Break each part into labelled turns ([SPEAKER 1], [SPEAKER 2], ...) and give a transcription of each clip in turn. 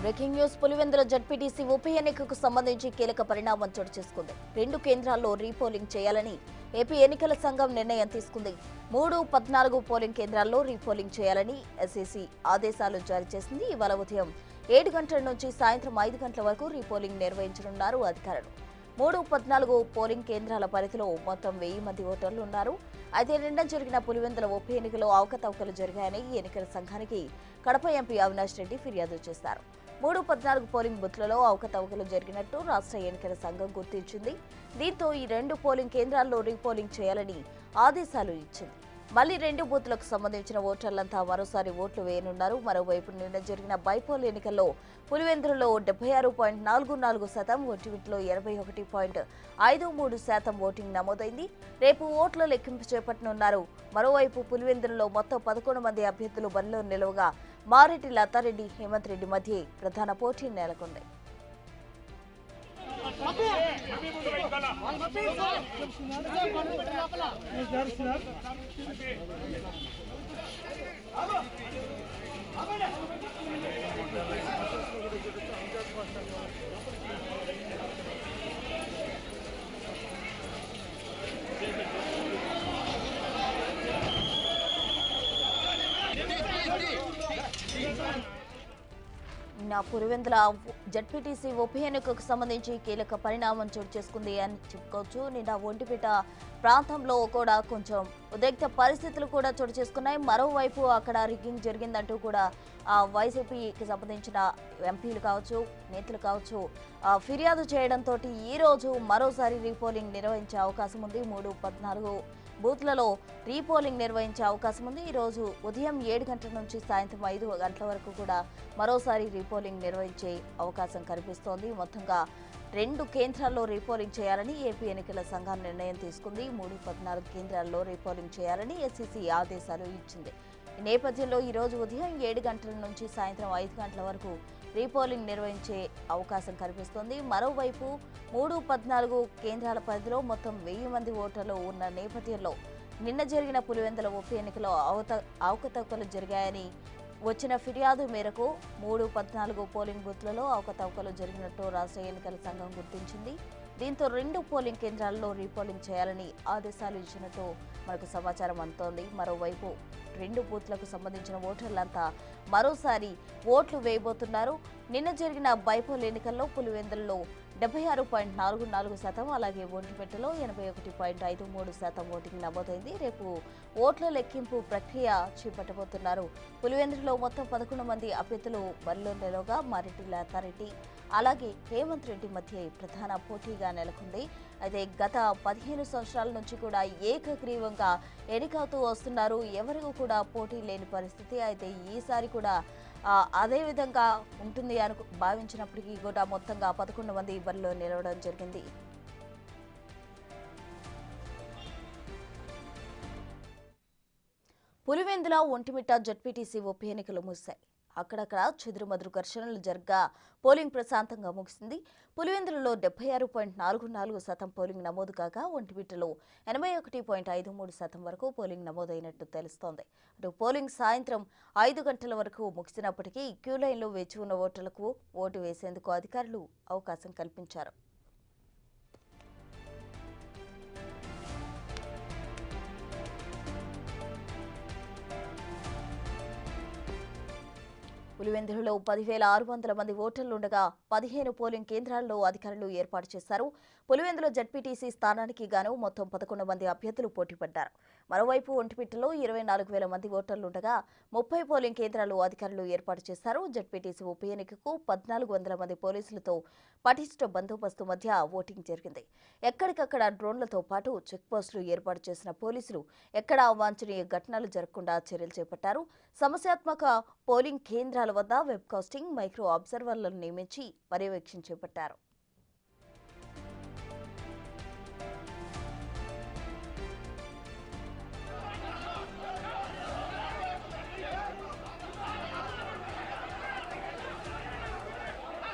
[SPEAKER 1] Breaking news Pulivendula ZPTC ఉప ఎన్నికకు సంబంధించి కీలక పరిణామం చోటు చేసుకుంది. 2 కేంద్రాల్లో రీపోలింగ్ చేయాలని ఏపీ ఎన్నికల సంఘం నిర్ణయం తీసుకుంది. 3-14 పోలింగ్ కేంద్రాల్లో రీపోలింగ్ చేయాలని ఎస్ఈసీ ఆదేశాలు జారీ చేసింది. ఇవాళ ఉదయం 7 గంటల నుంచి సాయంత్రం 5 గంటల వరకు రీపోలింగ్ నిర్వహించనున్నారు అధికారులు. 3-14 పోలింగ్ కేంద్రాల పరిధిలో మొత్తం 1000 మంది ఓటర్లు ఉన్నారు. అయితే నిన్న జరిగిన పులివెందుల ఉప ఎన్నికలో అవకతవకలు జరిగాయని ఎన్నికల సంఘానికి కడప ఎంపీ అవినాష్ రెడ్డి ఫిర్యాదు చేశారు. 3-14 పోలింగ్ బూత్లలో అవకతవకలు జరిగినట్టు రాష్ట్ర ఎన్నికల సంఘం గుర్తించింది. దీంతో ఈ 2 పోలింగ్ కేంద్రాల్లో రీపోలింగ్ చేయాలని ఆదేశాలు ఇచ్చింది. మళ్లీ 2 బూత్లకు సంబంధించిన ఓటర్లంతా మరోసారి ఓట్లు వేయనున్నారు. మరోవైపు నిన్న జరిగిన బైపోల్ ఎన్నికల్లో పులివెందులలో 76.44%, ఒంటిమిట్టలో 81.53% ఓటింగ్ నమోదైంది. రేపు ఓట్ల లెక్కింపు చేపట్టనున్నారు. మరోవైపు పులివెందులలో మొత్తం 11 మంది అభ్యర్థులు బరిలో నిలవగా మారెడ్డి లతారెడ్డి, హేమంత్ రెడ్డి మధ్య ప్రధాన పోటీ నెలకొంది. పులివెందుల జడ్పీటీసీ ఉప ఎన్నికకు సంబంధించి కీలక పరిణామం చోటు చేసుకుంది అని చెప్పుకోవచ్చు. నిన్న ఒంటిపేట ప్రాంతంలో కూడా కొంచెం ఉద్రిక్త పరిస్థితులు కూడా చోటు చేసుకున్నాయి. మరోవైపు అక్కడ రిగ్గింగ్ జరిగిందంటూ కూడా వైసీపీకి సంబంధించిన ఎంపీలు కావచ్చు, నేతలు కావచ్చు ఫిర్యాదు చేయడంతో ఈ రోజు మరోసారి రీపోలింగ్ నిర్వహించే అవకాశం ఉంది. 3-14 బూత్లలో రీపోలింగ్ నిర్వహించే అవకాశం ఉంది. ఈ రోజు ఉదయం 7 గంటల నుంచి సాయంత్రం 5 గంటల వరకు కూడా మరోసారి రీపోలింగ్ నిర్వహించే అవకాశం కనిపిస్తోంది. మొత్తంగా 2 కేంద్రాల్లో రీపోలింగ్ చేయాలని ఏపీ ఎన్నికల సంఘం నిర్ణయం తీసుకుంది. 3-14 కేంద్రాల్లో రీపోలింగ్ చేయాలని ఎస్ఈసీ ఆదేశాలు ఇచ్చింది. ఈ నేపథ్యంలో ఈ రోజు ఉదయం 7 గంటల నుంచి సాయంత్రం 5 గంటల వరకు రీపోలింగ్ నిర్వహించే అవకాశం కనిపిస్తోంది. మరోవైపు 3-14 కేంద్రాల పరిధిలో మొత్తం 1000 మంది ఓటర్లు ఉన్న నేపథ్యంలో నిన్న జరిగిన పులివెందుల ఉప ఎన్నికలో అవకతవకలు జరిగాయని వచ్చిన ఫిర్యాదు మేరకు 3-14 పోలింగ్ బూత్లలో అవకతవకలు జరిగినట్టు రాష్ట్ర ఎన్నికల సంఘం గుర్తించింది. దీంతో 2 పోలింగ్ కేంద్రాల్లో రీపోలింగ్ చేయాలని ఆదేశాలు ఇచ్చినట్టు మనకు సమాచారం అందుతోంది. మరోవైపు 2 బూత్లకు సంబంధించిన ఓటర్లంతా మరోసారి ఓట్లు వేయబోతున్నారు. నిన్న జరిగిన బైపోల్ ఎన్నికల్లో పులివెందులలో 76.44%, అలాగే ఒంటిమిట్టలో 81.53% ఓటింగ్ నమోదైంది. రేపు ఓట్ల లెక్కింపు ప్రక్రియ చేపట్టబోతున్నారు. పులివెందులలో మొత్తం 11 మంది అభ్యర్థులు బరిలో నిలవగా మారెడ్డి లతారెడ్డి, అలాగే హేమంత్ రెడ్డి మధ్య ప్రధాన పోటీగా నెలకొంది. అయితే గత 15 సంవత్సరాల నుంచి కూడా ఏకగ్రీవంగా ఎన్నికవుతూ వస్తున్నారు. ఎవరికి కూడా పోటీ లేని పరిస్థితి. అయితే ఈసారి కూడా అదే విధంగా ఉంటుంది అని భావించినప్పటికీ కూడా మొత్తంగా 11 మంది బరిలో నిలవడం జరిగింది. పులివెందుల ఒంటిమిట్ట జడ్పీటీసీ ఉప ఎన్నికలు ముగిశాయి. అక్కడక్కడ చెదురుమదురు ఘర్షణలు జరగ్గా పోలింగ్ ప్రశాంతంగా ముగిసింది. పులివెందులలో 76.44% పోలింగ్ నమోదు కాగా ఒంటిమిట్టలో 81.53% వరకు పోలింగ్ నమోదైనట్టు తెలుస్తోంది. అటు పోలింగ్ సాయంత్రం 5 గంటల వరకు ముగిసినప్పటికీ క్యూలైన్లో వేచి ఉన్న ఓటర్లకు ఓటు వేసేందుకు అధికారులు అవకాశం కల్పించారు. పులివెందులలో 10,600 మంది ఓటర్లుండగా 15 పోలింగ్ కేంద్రాల్లో అధికారులు ఏర్పాటు చేశారు. పులివెందుల జడ్పీటీసీ స్థానానికి గాను మొత్తం 11 మంది అభ్యర్థులు పోటీపడ్డారు. మరోవైపు ఒంటిమిట్టలో 24,000 మంది ఓటర్లుండగా 30 పోలింగ్ కేంద్రాలు అధికారులు ఏర్పాటు చేశారు. జడ్పీటీసీ ఉప ఎన్నికకు 1,400 మంది పోలీసులతో పటిష్ట బందోబస్తు మధ్య ఓటింగ్ జరిగింది. ఎక్కడికక్కడ డ్రోన్లతో పాటు చెక్పోస్టులు ఏర్పాటు చేసిన పోలీసులు ఎక్కడా అవాంఛనీయ ఘటనలు జరగకుండా చర్యలు చేపట్టారు. సమస్యాత్మక పోలింగ్ కేంద్రాల వద్ద వెబ్కాస్టింగ్, మైక్రో అబ్జర్వర్లను నియమించి పర్యవేక్షణ చేపట్టారు.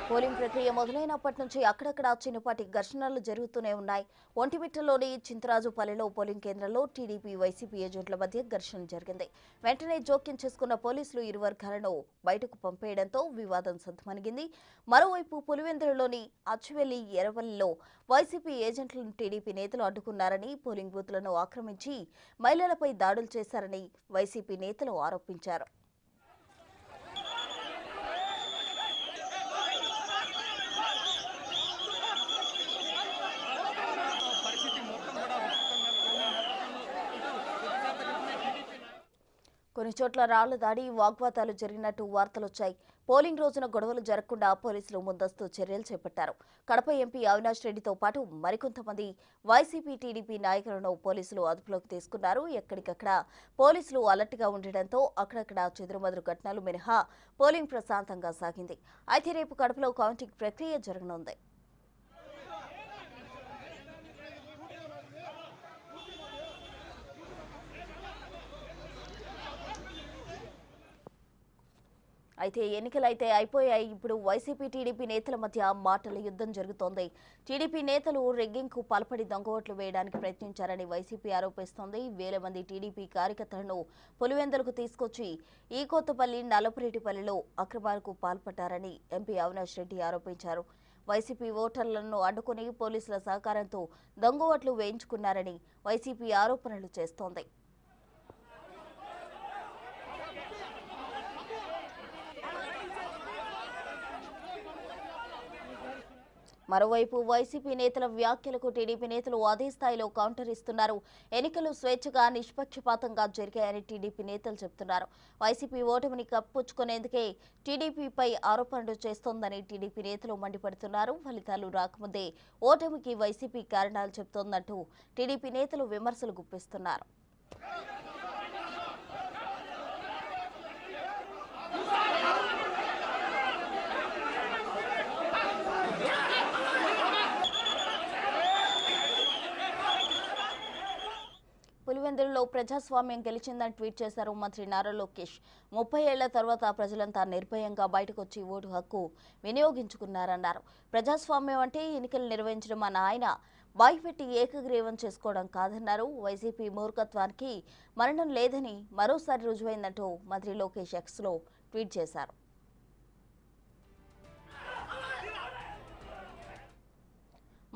[SPEAKER 1] పోలింగ్ ప్రక్రియ మొదలైనప్పటి నుంచి అక్కడక్కడ చిన్నపాటి ఘర్షణలు జరుగుతూనే ఉన్నాయి. ఒంటిమిట్టలోని చింతరాజుపల్లిలో పోలింగ్ కేంద్రంలో టీడీపీ వైసీపీ ఏజెంట్ల మధ్య ఘర్షణ జరిగింది. వెంటనే జోక్యం చేసుకున్న పోలీసులు ఇరు వర్గాలను బయటకు పంపేయడంతో వివాదం సద్దుమణిగింది. మరోవైపు పులివెందులలోని అచ్చువెల్లి ఎర్రవల్లిలో వైసీపీ ఏజెంట్లను టీడీపీ నేతలు అడ్డుకున్నారని, పోలింగ్ బూత్లను ఆక్రమించి మహిళలపై దాడులు చేశారని వైసీపీ నేతలు ఆరోపించారు. కొన్ని చోట్ల రాళ్ల దాడి, వాగ్వాదాలు జరిగినట్టు వార్తలొచ్చాయి. పోలింగ్ రోజున గొడవలు జరగకుండా పోలీసులు ముందస్తు చర్యలు చేపట్టారు. కడప ఎంపీ అవినాష్ రెడ్డితో పాటు మరికొంతమంది వైసీపీ, టీడీపీ నాయకులను పోలీసులు అదుపులోకి తీసుకున్నారు. ఎక్కడికక్కడ పోలీసులు అలర్ట్గా ఉండడంతో అక్కడక్కడ చెదురుమదురు ఘటనలు మినహా పోలింగ్ ప్రశాంతంగా సాగింది. అయితే రేపు కడపలో కౌంటింగ్ ప్రక్రియ జరగనుంది. అయితే ఎన్నికలైతే అయిపోయాయి. ఇప్పుడు వైసీపీ, టీడీపీ నేతల మధ్య మాటల యుద్ధం జరుగుతోంది. టీడీపీ నేతలు రెగ్గింగ్కు పాల్పడి దొంగ ఓట్లు వేయడానికి ప్రయత్నించారని వైసీపీ ఆరోపిస్తోంది. వేల మంది టీడీపీ కార్యకర్తలను పులివెందులకు తీసుకొచ్చి ఈకొత్తపల్లి, నల్లపురెడ్డిపల్లిలో అక్రమాలకు పాల్పడ్డారని ఎంపీ అవినాష్ రెడ్డి ఆరోపించారు. వైసీపీ ఓటర్లను అడ్డుకుని పోలీసుల సహకారంతో దొంగ ఓట్లు వేయించుకున్నారని వైసీపీ ఆరోపణలు చేస్తోంది. మరోవైపు వైసీపీ నేతల వ్యాఖ్యలకు టీడీపీ నేతలు అదే స్థాయిలో కౌంటర్ ఇస్తున్నారు. ఎన్నికలు స్వేచ్ఛగా, నిష్పక్షపాతంగా జరిగాయని టీడీపీ నేతలు చెబుతున్నారు. వైసీపీ ఓటమిని కప్పుచ్చుకునేందుకే టీడీపీపై ఆరోపణలు చేస్తోందని టీడీపీ నేతలు మండిపడుతున్నారు. ఫలితాలు రాకముందే ఓటమికి వైసీపీ కారణాలు చెబుతోందంటూ టీడీపీ నేతలు విమర్శలు గుప్పిస్తున్నారు. పులివెందులలో ప్రజాస్వామ్యం గెలిచిందని ట్వీట్ చేశారు మంత్రి నారా లోకేష్. 30 ఏళ్ల తర్వాత ప్రజలంతా నిర్భయంగా బయటకొచ్చి ఓటు హక్కు వినియోగించుకున్నారన్నారు. ప్రజాస్వామ్యం అంటే ఎన్నికలు నిర్వహించడం అన్న ఆయన బాయిపెట్టి ఏకగ్రీవం చేసుకోవడం కాదన్నారు. వైసీపీ మూర్ఖత్వానికి మరణం లేదని మరోసారి రుజువైందంటూ మంత్రి లోకేష్ ఎక్స్లో ట్వీట్ చేశారు.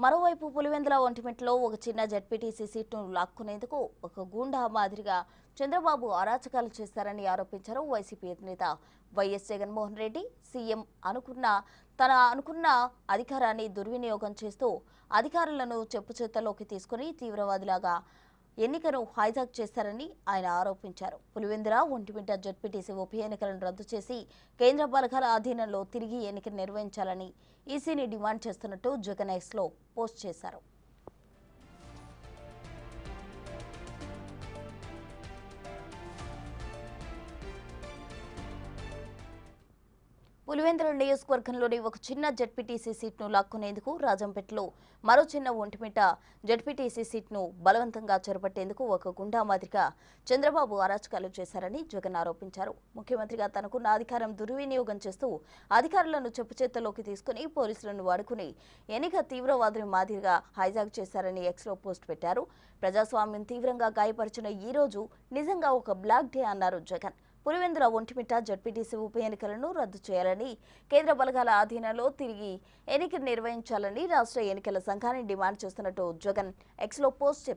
[SPEAKER 1] మరోవైపు పులివెందుల ఒంటిమిట్టలో ఒక చిన్న జెడ్పీటీసీ సీట్ను లాక్కునేందుకు ఒక గూండా మాదిరిగా చంద్రబాబు అరాచకాలు చేశారని ఆరోపించారు వైసీపీ అధినేత వైఎస్ జగన్మోహన్ రెడ్డి. సీఎం అనుకున్న అధికారాన్ని దుర్వినియోగం చేస్తూ అధికారులను చెప్పుచేతల్లోకి తీసుకుని తీవ్రవాదిలాగా ఎన్నికను హైజాక్ చేశారని ఆయన ఆరోపించారు. పులివెందుల, ఒంటిమిట్ట జెడ్పీటీసీ ఉప ఎన్నికలను రద్దు చేసి కేంద్ర బలగాల ఆధీనంలో తిరిగి ఎన్నికలు నిర్వహించాలని ఈసీని డిమాండ్ చేస్తున్నట్టు జగన్ ఎక్స్లో పోస్ట్ చేశారు. పులివెందుల నియోజకవర్గంలోని ఒక చిన్న జెడ్పీటీసీ సీట్ను లాక్కునేందుకు రాజంపేటలో మరో చిన్న ఒంటిమిట్ట జెడ్పీటీసీ సీట్ను బలవంతంగా చేపట్టేందుకు ఒక గుండా మాదిరిగా చంద్రబాబు అరాచకాలు చేశారని జగన్ ఆరోపించారు. ముఖ్యమంత్రిగా తనకున్న అధికారం దుర్వినియోగం చేస్తూ అధికారులను చెప్పుచేతల్లోకి తీసుకుని పోలీసులను వాడుకుని ఎన్నిక తీవ్రవాదుల మాదిరిగా హైజాక్ చేశారని ఎక్స్లో పోస్ట్ పెట్టారు. ప్రజాస్వామ్యం తీవ్రంగా గాయపరిచిన ఈ రోజు నిజంగా ఒక బ్లాక్ డే అన్నారు జగన్. పులివెందుల, ఒంటిమిట్ట జెడ్పీటీసీ ఉప ఎన్నికలను రద్దు చేయాలని, కేంద్ర బలగాల ఆధీనంలో తిరిగి ఎన్నికలు నిర్వహించాలని రాష్ట్ర ఎన్నికల సంఘాన్ని డిమాండ్ చేస్తున్నట్టు జగన్ ఎక్స్లో పోస్ట్